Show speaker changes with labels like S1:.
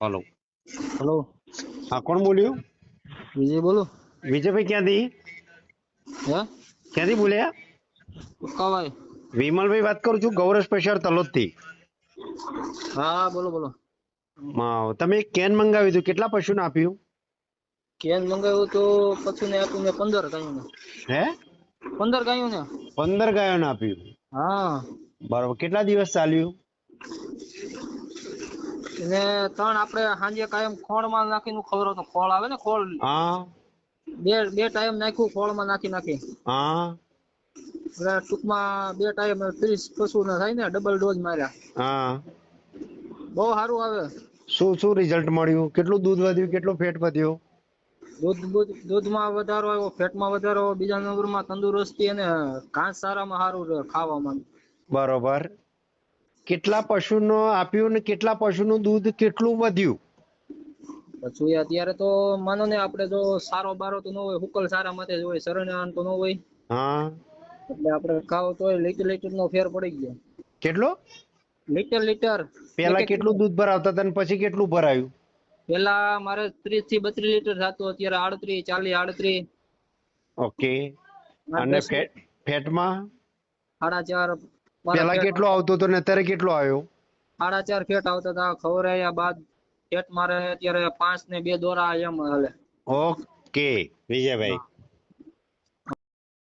S1: Hello.
S2: Hello,
S1: હા, કોણ બોલ્યું?
S2: વિજય બોલો.
S1: વિજયભાઈ ક્યાંથી?
S2: હે
S1: ક્યાંથી બોલ્યા?
S2: ઉકાભાઈ?
S1: વિમલભાઈ વાત કરું છું, ગૌરવ સ્પેશિયલ તલોદથી.
S2: હા, બોલો બોલો.
S1: તમે એક કેન મંગાવ્યું હતું, કેટલા પશુને આપ્યું?
S2: કેન મંગાવ્યું તો પછી ને આપ્યું મેં 15 ગાયું ને.
S1: હે
S2: 15 ગાયું ને.
S1: 15 ગાયોને આપ્યું.
S2: હા.
S1: બરોબર, કેટલા દિવસ ચાલ્યું?
S2: એને ત્રણ આપણે સાંજે કાયમ ખોળમાં નાખીને ખવડાવતો. ખોળ આવે ને, ખોળ
S1: હા
S2: બે ટાઈમ નાખ્યું ખોળમાં નાખી.
S1: હા
S2: એટલે ટૂંકમાં 2 ટાઈમ 30 પશુ ના થાય ને, ડબલ ડોઝ માર્યા.
S1: હા.
S2: બહુ સારું આવે.
S1: શું રિઝલ્ટ મળ્યું? કેટલું દૂધ વધ્યું, કેટલો ફેટ વધ્યો?
S2: દૂધમાં વધારો આવ્યો, ફેટમાં વધારો આવ્યો, બીજા નંબરમાં તંદુરસ્તી અને ઘાસ સારામાં સારું રહે ખાવામાં.
S1: બરોબર. કેટલા પશુનો આપ્યું ને કેટલા પશુનું દૂધ કેટલું વધ્યું?
S2: પછી અત્યારે તો માનો ને આપણે જો સારો બારો તો ન હોય, હુકલ સારા માથે જ હોય, સરણાન તો ન હોય.
S1: હા.
S2: એટલે આપણે ખાવ તો લીટર નો ફેર પડી ગયો.
S1: કેટલો?
S2: લીટર એક
S1: પેલા
S2: એક
S1: કેટલું
S2: કિલો.
S1: દૂધ ભરાવતા હતા અને પછી કેટલું ભરાયું?
S2: પેલા મારે 30 થી 32 લીટર થતું, અત્યારે 38, 40, 38.
S1: ઓકે. અને
S2: 10
S1: ફેટમાં
S2: 4.5 મારા
S1: પેલા
S2: ફેટ
S1: કેટલો આવતો હતો ને અત્યારે કેટલો આવ્યો?
S2: 4.5 ફેટ આવતા હતા. ખવરાયા બાદ ફેટ મારે અત્યારે 5 ને 2 દોરા એમ હાલે.
S1: ઓકે વિજયભાઈ.